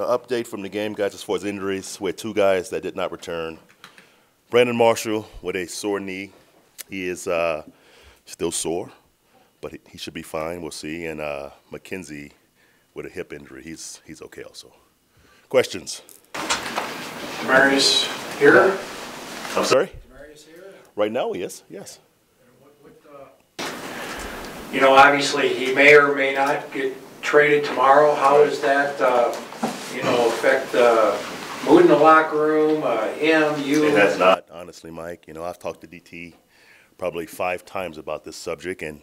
An update from the game, guys, as far as injuries. We had two guys that did not return. Brandon Marshall with a sore knee. He is still sore, but he should be fine. We'll see. And McKenzie with a hip injury. He's okay also. Questions? Marius here? I'm sorry? Marius here? Right now, yes. Yes. You know, obviously he may or may not get traded tomorrow. How does that, affect mood in the locker room, him, you? It has not, honestly, Mike. You know, I've talked to DT probably 5 times about this subject, and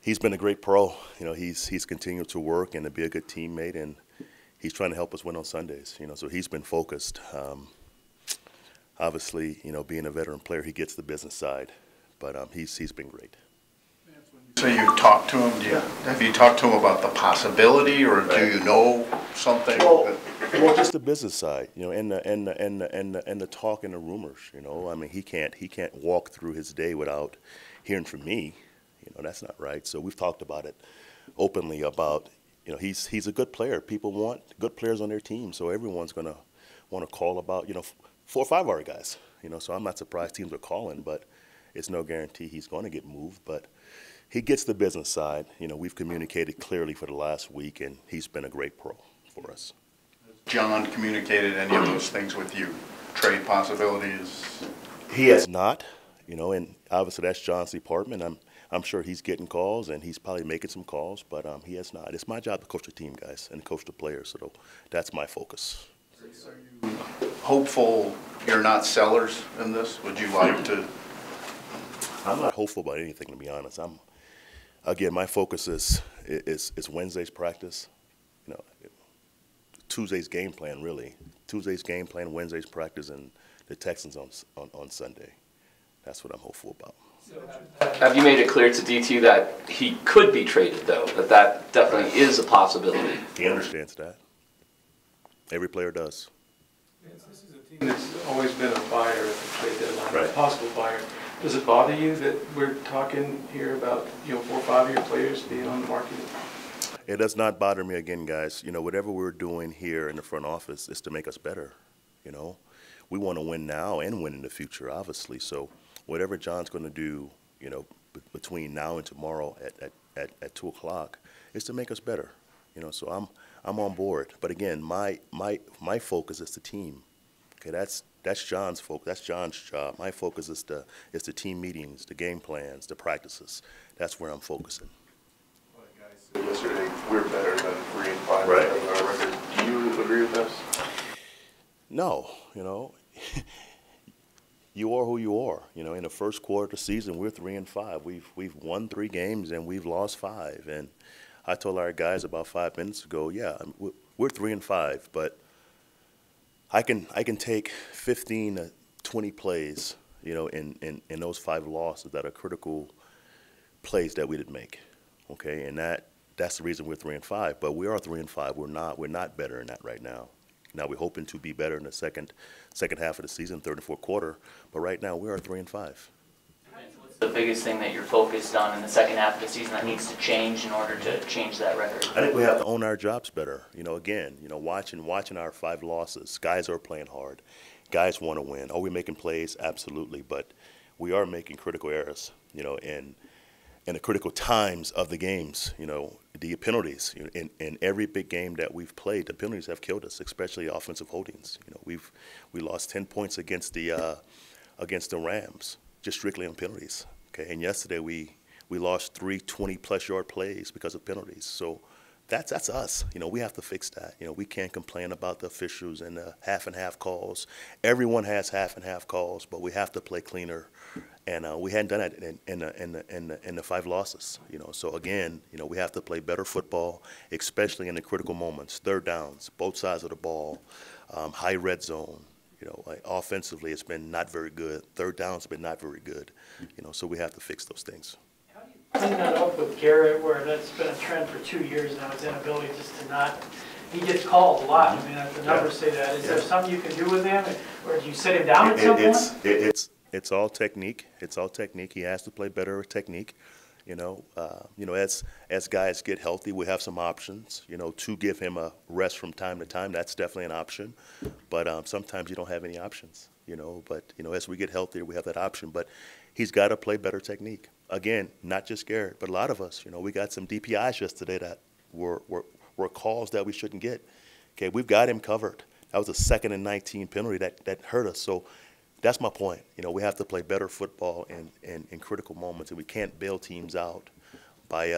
he's been a great pro. You know, he's continued to work and to be a good teammate, and he's trying to help us win on Sundays. You know, so he's been focused. Obviously, you know, being a veteran player, he gets the business side, but he's been great. So you talked to him? Have you talked to him about the possibility, or do you know something? Well, just the business side, you know, and the talk and the rumors. You know, I mean, he can't walk through his day without hearing from me. You know, that's not right. So we've talked about it openly about, you know, he's a good player. People want good players on their team, so everyone's gonna want to call about, you know, 4 or 5 of our guys. You know, so I'm not surprised teams are calling, but it's no guarantee he's going to get moved. But he gets the business side. You know, we've communicated clearly for the last week, and he's been a great pro for us. Has John communicated any of those things with you? Trade possibilities? He has not, you know, and obviously that's John's department. I'm sure he's getting calls, and he's probably making some calls, but he has not. It's my job to coach the team, guys, and coach the players, so that's my focus. Are you hopeful you're not sellers in this? Would you like to? I'm not hopeful about anything, to be honest. Again, my focus is Wednesday's practice, you know, Tuesday's game plan, really. Tuesday's game plan, Wednesday's practice, and the Texans on Sunday. That's what I'm hopeful about. Have you made it clear to DT that he could be traded, though, that definitely is a possibility? He understands that. Every player does. This is a team that's always been a buyer at the trade deadline, Right. a possible buyer. Does it bother you that we're talking here about, 4 or 5-year players being on the market? It does not bother me, again, guys. You know, whatever we're doing here in the front office is to make us better. You know, we want to win now and win in the future, obviously. So whatever John's going to do, you know, between now and tomorrow at 2 o'clock is to make us better. You know, so I'm on board. But again, my focus is the team. Okay, that's John's focus. That's John's job. My focus is the team meetings, the game plans, the practices. That's where I'm focusing. Well, the guys said yesterday we're better than 3 and 5 Right. on our record. Do you agree with this? No, you know, you are who you are. You know, in the first quarter of the season, we're 3 and 5. We've won 3 games and we've lost 5. And I told our guys about 5 minutes ago, yeah, we're 3 and 5, but I can take 15 to 20 plays, you know, in those 5 losses that are critical plays that we didn't make. Okay, and that's the reason we're 3 and 5. But we are 3 and 5. We're not better than that right now. Now we're hoping to be better in the second half of the season, 3rd and 4th quarter. But right now we are 3 and 5. What's the biggest thing that you're focused on in the second half of the season that needs to change in order to change that record? I think we have to own our jobs better. You know, again, you know, watching our 5 losses, guys are playing hard. Guys want to win. Are we making plays? Absolutely. But we are making critical errors, you know, in the critical times of the games, you know, the penalties. You know, in every big game that we've played, the penalties have killed us, especially offensive holdings. You know, we lost 10 points against the Rams, just strictly on penalties. Okay, and yesterday we lost 3 20-plus yard plays because of penalties. So that's us. You know, we have to fix that. You know, we can't complain about the officials and the half and half calls. Everyone has half and half calls, but we have to play cleaner. And we hadn't done that in the 5 losses. You know, so again, you know, we have to play better football, especially in the critical moments, 3rd downs, both sides of the ball, high red zone. You know, like offensively, it's been not very good. 3rd down's been not very good. You know, so we have to fix those things. How do you clean that up with Garrett, where that's been a trend for 2 years now, his inability just to not, he gets called a lot. I mean, the numbers say that. Is there something you can do with him, or do you sit him down at some point? It's all technique. It's all technique. He has to play better with technique. As guys get healthy, we have some options. To give him a rest from time to time, that's definitely an option. But sometimes you don't have any options. But as we get healthier, we have that option. But he's got to play better technique. Again, not just Garrett, but a lot of us. We got some DPIs yesterday that were calls that we shouldn't get. Okay, we've got him covered. That was a 2nd and 19 penalty that hurt us. So that's my point. We have to play better football in critical moments, and we can't bail teams out by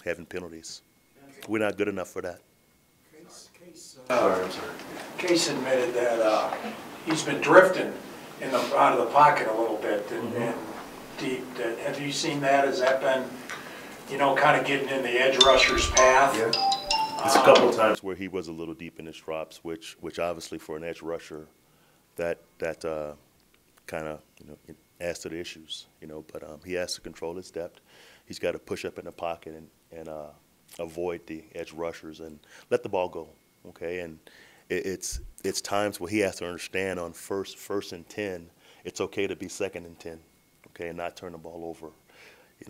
having penalties. We're not good enough for that. Case admitted that he's been drifting out of the pocket a little bit and deep. Have you seen that? Has that been, kind of getting in the edge rusher's path? Yeah. It's a couple of times where he was a little deep in his drops, which obviously for an edge rusher, that kind of adds to the issues. But he has to control his depth. He's got to push up in the pocket and avoid the edge rushers and let the ball go. Okay, and it's times where he has to understand on first and 10, it's okay to be 2nd and 10, okay, and not turn the ball over.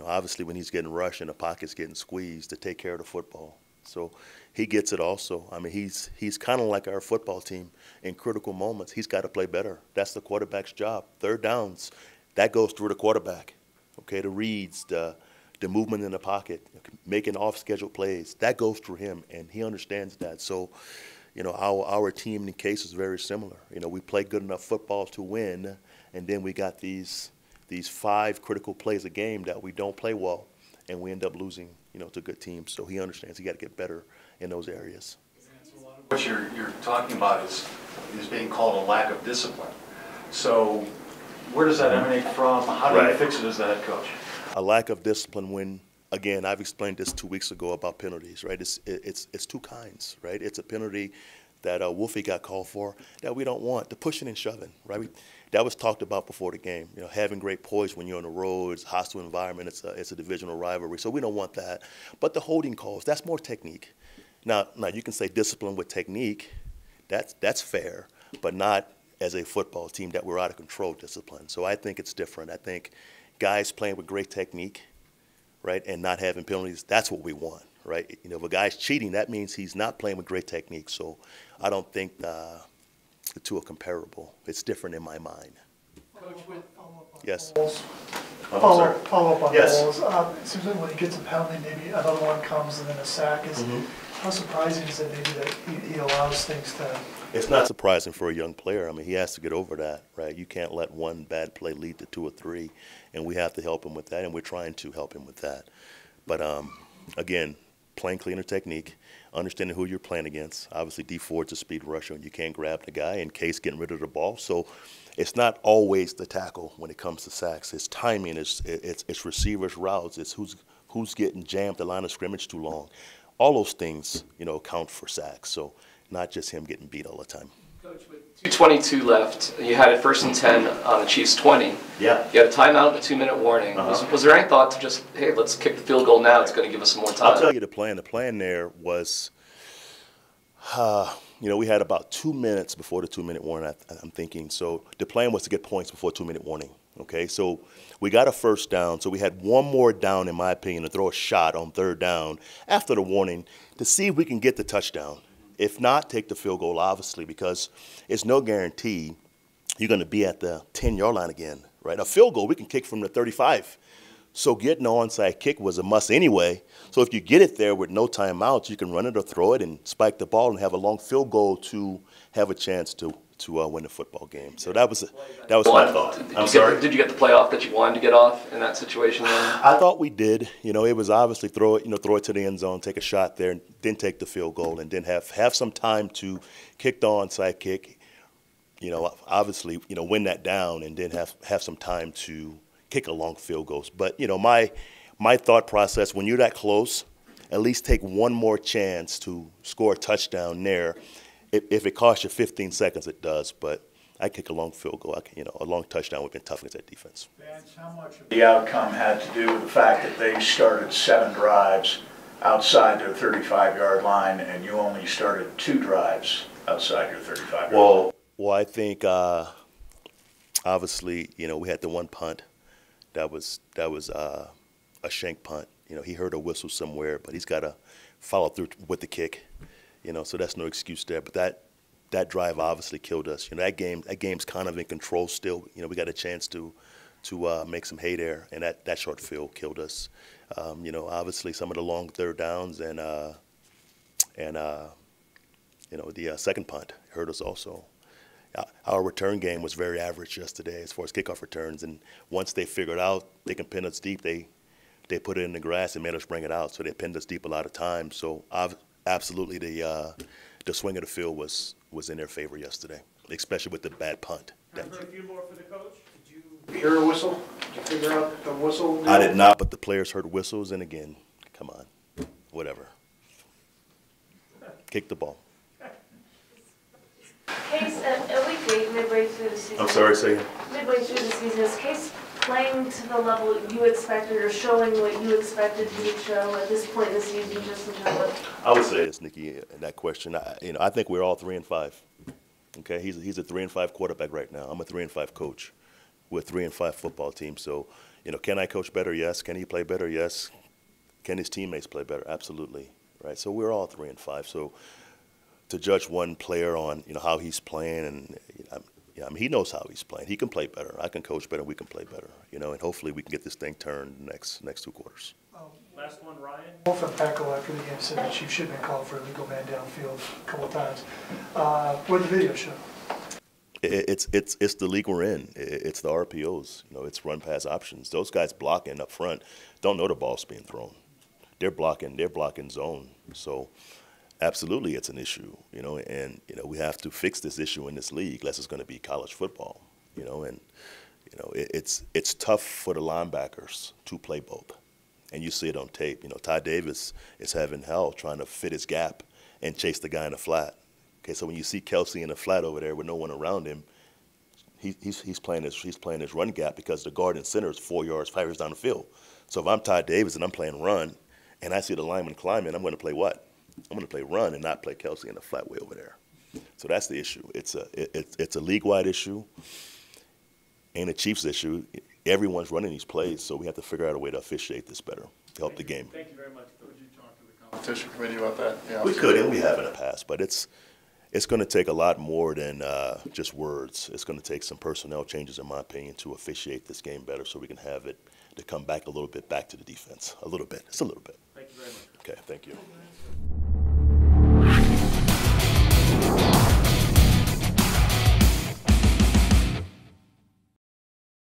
Obviously when he's getting rushed and the pocket's getting squeezed, to take care of the football. So he gets it also. I mean, he's kind of like our football team in critical moments. He's got to play better. That's the quarterback's job. 3rd downs, that goes through the quarterback. Okay, the reads, the movement in the pocket, making off-schedule plays, that goes through him, and he understands that. So, our team in Case is very similar. We play good enough football to win, and then we got these 5 critical plays a game that we don't play well, and we end up losing, to good teams. So he understands he got to get better in those areas. What you're talking about is being called a lack of discipline. So where does that emanate from? How do you fix it as the head coach? A lack of discipline when, again, I've explained this 2 weeks ago about penalties, right? It's 2 kinds, right? It's a penalty that Wolfie got called for that we don't want, the pushing and shoving, right? That was talked about before the game. Having great poise when you're on the road, it's a hostile environment, it's a divisional rivalry, so we don't want that. But the holding calls, that's more technique. Now you can say discipline with technique, that's fair, but not as a football team that we're out of control discipline. So I think it's different. I think guys playing with great technique, right, and not having penalties, that's what we want, right? If a guy's cheating, that means he's not playing with great technique. So I don't think the 2 are comparable. It's different in my mind. Yes. Follow up on Yes. balls. It seems like when he gets a penalty, maybe another one comes and then a sack. How surprising is it maybe that he allows things to... It's not surprising for a young player. I mean, he has to get over that, right? You can't let one bad play lead to 2 or 3, and we have to help him with that, and we're trying to help him with that. But, again, playing cleaner technique, understanding who you're playing against. Obviously, D Ford's a speed rusher, and you can't grab the guy in case getting rid of the ball. So it's not always the tackle when it comes to sacks. It's timing. It's receivers' routes. It's who's getting jammed at the line of scrimmage too long. All those things, count for sacks. So not just him getting beat all the time. Coach, with 2:22 left, you had it 1st and 10 on the Chiefs' 20. Yeah. You had a timeout and a 2-minute warning. Was there any thought to just, hey, let's kick the field goal now? It's going to give us some more time. I'll tell you the plan. The plan there was, we had about 2 minutes before the 2-minute warning, I'm thinking. So the plan was to get points before 2-minute warning. Okay, so we got a 1st down. So we had one more down, in my opinion, to throw a shot on 3rd down after the warning to see if we can get the touchdown. If not, take the field goal, obviously, because it's no guarantee you're going to be at the 10-yard line again, right? A field goal, we can kick from the 35. So getting an onside kick was a must anyway. So if you get it there with no timeouts, you can run it or throw it and spike the ball and have a long field goal to have a chance to win the football game. So that was my thought. I'm sorry? Did you get the play off that you wanted to get off in that situation? I thought we did. It was obviously throw it to the end zone, take a shot there, and then take the field goal, and then have some time to kick the onside kick. Obviously, win that down, and then have some time to kick a long field goals. But my thought process, when you're that close, at least take one more chance to score a touchdown there. If it costs you 15 seconds, it does. But I kick a long field goal. A long touchdown would have been tough against that defense. How much of The outcome had to do with the fact that they started 7 drives outside their 35-yard line, and you only started 2 drives outside your 35-yard line. Well, I think obviously, we had the one punt that was a shank punt. He heard a whistle somewhere, but he's got to follow through with the kick. So that's no excuse there. But that drive obviously killed us. That game's kind of in control still. We got a chance to make some hay there, and that short field killed us. Obviously some of the long third downs and the second punt hurt us also. Our return game was very average yesterday as far as kickoff returns, and once they figured out they can pin us deep, they put it in the grass and made us bring it out. So they pinned us deep a lot of times. So absolutely the swing of the field was in their favor yesterday, especially with the bad punt. A few more for the coach. Did you Hear a whistle? Did you figure out the whistle? I did not, but the players heard whistles, and again, come on, whatever. Kick the ball. Case, a week 8, midway through the season. I'm sorry, say again. Midway through the season, is Case playing to the level you expected or showing what you expected he would show at this point in the season, just in terms of? I would say this, Nikki, that question. I think we're all 3-5. Okay, he's a 3-5 quarterback right now. I'm a 3-5 coach. We're a 3-5 football team. So, can I coach better? Yes. Can he play better? Yes. Can his teammates play better? Absolutely. Right. So we're all 3-5. So to judge one player on how he's playing, and he knows how he's playing. He can play better. I can coach better. We can play better. And hopefully we can get this thing turned next 2 quarters. last one, Ryan? Wolf and Pecco after the game said that Chief should have been called for a legal man downfield a couple of times. What did the video show? It's the league we're in. It's the RPOs. It's run pass options. Those guys blocking up front don't know the ball's being thrown. They're blocking zone. So absolutely it's an issue, and we have to fix this issue in this league, unless it's going to be college football, and it's tough for the linebackers to play both. And you see it on tape. Ty Davis is having hell trying to fit his gap and chase the guy in the flat. Okay, so when you see Kelsey in the flat over there with no one around him, he's playing his run gap because the guard and center is 4 yards, 5 yards down the field. So if I'm Ty Davis and I'm playing run, and I see the lineman climbing, I'm going to play what? I'm going to play run and not play Kelsey in the flat way over there. So that's the issue. It's a league-wide issue and a Chiefs issue. Everyone's running these plays, so we have to figure out a way to officiate this better to help the game. Thank you very much. Would you talk to the competition committee about that? Yeah. We could, and we have in the past, but it's going to take a lot more than just words. It's going to take some personnel changes, in my opinion, to officiate this game better so we can have it to come back a little bit back to the defense. A little bit. It's a little bit. Thank you very much. Okay, thank you.